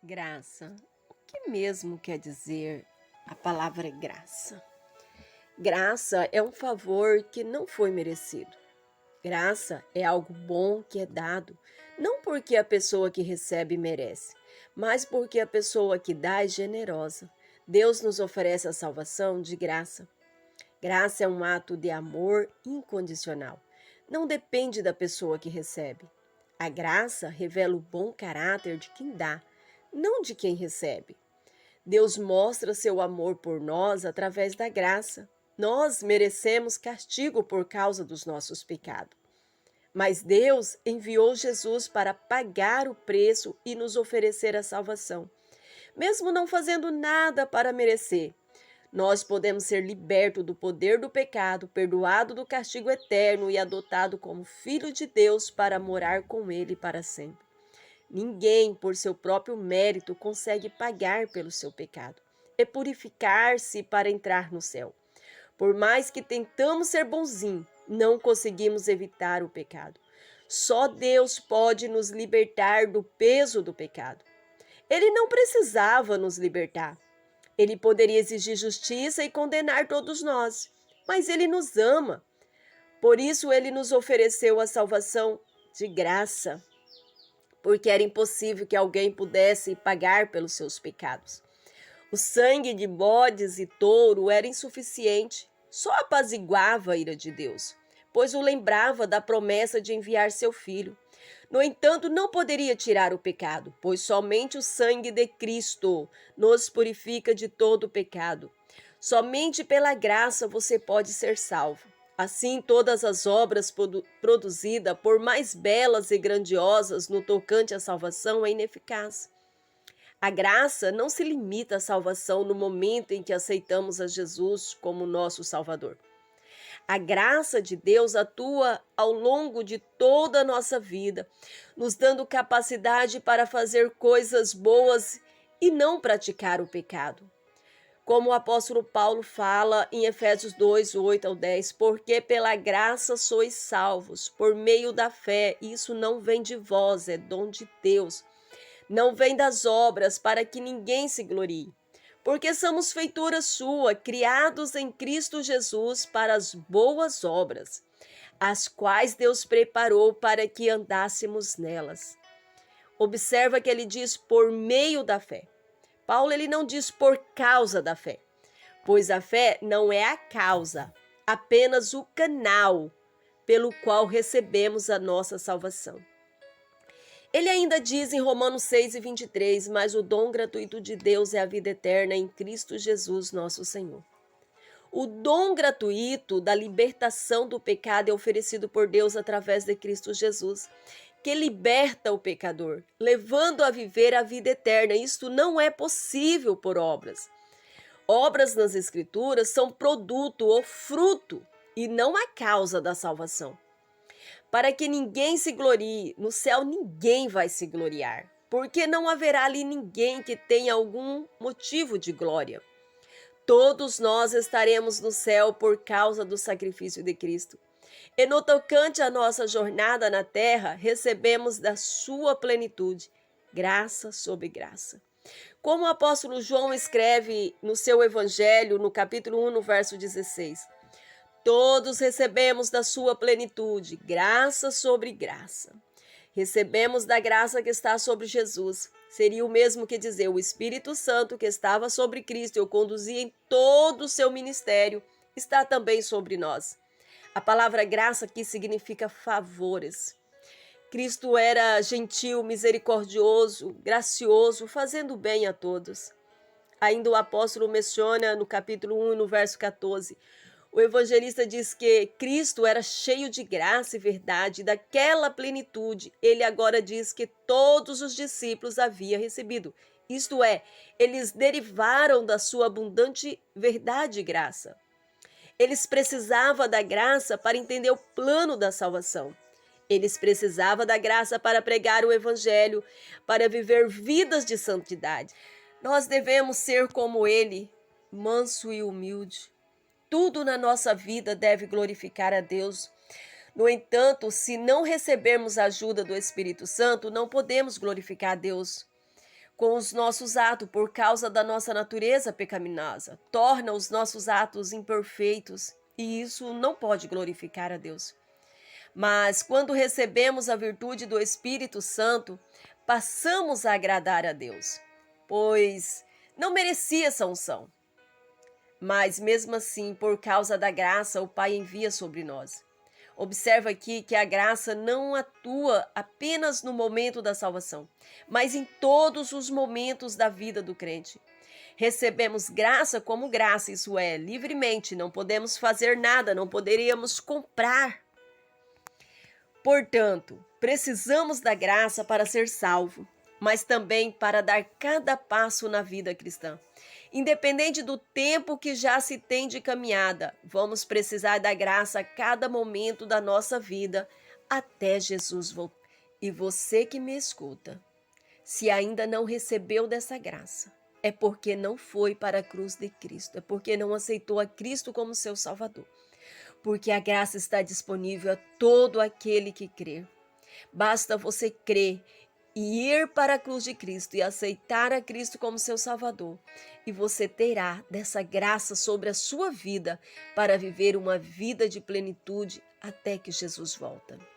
Graça. O que mesmo quer dizer a palavra graça? Graça é um favor que não foi merecido. Graça é algo bom que é dado, não porque a pessoa que recebe merece, mas porque a pessoa que dá é generosa. Deus nos oferece a salvação de graça. Graça é um ato de amor incondicional. Não depende da pessoa que recebe. A graça revela o bom caráter de quem dá, não de quem recebe. Deus mostra seu amor por nós através da graça. Nós merecemos castigo por causa dos nossos pecados. Mas Deus enviou Jesus para pagar o preço e nos oferecer a salvação. Mesmo não fazendo nada para merecer, nós podemos ser libertos do poder do pecado, perdoado do castigo eterno e adotado como filho de Deus para morar com Ele para sempre. Ninguém, por seu próprio mérito, consegue pagar pelo seu pecado e purificar-se para entrar no céu. Por mais que tentamos ser bonzinhos, não conseguimos evitar o pecado. Só Deus pode nos libertar do peso do pecado. Ele não precisava nos libertar. Ele poderia exigir justiça e condenar todos nós, mas Ele nos ama. Por isso, Ele nos ofereceu a salvação de graça, porque era impossível que alguém pudesse pagar pelos seus pecados. O sangue de bodes e touro era insuficiente, só apaziguava a ira de Deus, pois o lembrava da promessa de enviar seu filho. No entanto, não poderia tirar o pecado, pois somente o sangue de Cristo nos purifica de todo o pecado. Somente pela graça você pode ser salvo. Assim, todas as obras produzidas, por mais belas e grandiosas no tocante à salvação, é ineficaz. A graça não se limita à salvação no momento em que aceitamos a Jesus como nosso Salvador. A graça de Deus atua ao longo de toda a nossa vida, nos dando capacidade para fazer coisas boas e não praticar o pecado. Como o apóstolo Paulo fala em Efésios 2, 8 ao 10, porque pela graça sois salvos, por meio da fé, isso não vem de vós, é dom de Deus. Não vem das obras, para que ninguém se glorie. Porque somos feitura sua, criados em Cristo Jesus para as boas obras, as quais Deus preparou para que andássemos nelas. Observa que ele diz por meio da fé. Paulo ele não diz por causa da fé, pois a fé não é a causa, apenas o canal pelo qual recebemos a nossa salvação. Ele ainda diz em Romanos 6 e 23, mas o dom gratuito de Deus é a vida eterna em Cristo Jesus, nosso Senhor. O dom gratuito da libertação do pecado é oferecido por Deus através de Cristo Jesus, que liberta o pecador, levando a viver a vida eterna. Isto não é possível por obras. Obras nas Escrituras são produto ou fruto e não a causa da salvação. Para que ninguém se glorie, no céu ninguém vai se gloriar, porque não haverá ali ninguém que tenha algum motivo de glória. Todos nós estaremos no céu por causa do sacrifício de Cristo. E no tocante à nossa jornada na terra, recebemos da sua plenitude, graça sobre graça. Como o apóstolo João escreve no seu evangelho, no capítulo 1, no verso 16, todos recebemos da sua plenitude, graça sobre graça. Recebemos da graça que está sobre Jesus. Seria o mesmo que dizer o Espírito Santo que estava sobre Cristo e o conduzia em todo o seu ministério, está também sobre nós. A palavra graça aqui significa favores. Cristo era gentil, misericordioso, gracioso, fazendo bem a todos. Ainda o apóstolo menciona no capítulo 1, no verso 14, o evangelista diz que Cristo era cheio de graça e verdade, daquela plenitude. Ele agora diz que todos os discípulos havia recebido. Isto é, eles derivaram da sua abundante verdade e graça. Eles precisavam da graça para entender o plano da salvação. Eles precisavam da graça para pregar o evangelho, para viver vidas de santidade. Nós devemos ser como ele, manso e humilde. Tudo na nossa vida deve glorificar a Deus. No entanto, se não recebermos a ajuda do Espírito Santo, não podemos glorificar a Deus. com os nossos atos por causa da nossa natureza pecaminosa, torna os nossos atos imperfeitos e isso não pode glorificar a Deus. Mas quando recebemos a virtude do Espírito Santo, passamos a agradar a Deus, pois não merecia essa unção. Mas mesmo assim, por causa da graça, o Pai envia sobre nós. Observa aqui que a graça não atua apenas no momento da salvação, mas em todos os momentos da vida do crente. Recebemos graça como graça, isso é, livremente, não podemos fazer nada, não poderíamos comprar. Portanto, precisamos da graça para ser salvo, mas também para dar cada passo na vida cristã. Independente do tempo que já se tem de caminhada, vamos precisar da graça a cada momento da nossa vida até Jesus voltar. E você que me escuta, se ainda não recebeu dessa graça, é porque não foi para a cruz de Cristo, é porque não aceitou a Cristo como seu Salvador. Porque a graça está disponível a todo aquele que crer. Basta você crer e ir para a cruz de Cristo e aceitar a Cristo como seu Salvador. E você terá dessa graça sobre a sua vida para viver uma vida de plenitude até que Jesus volta.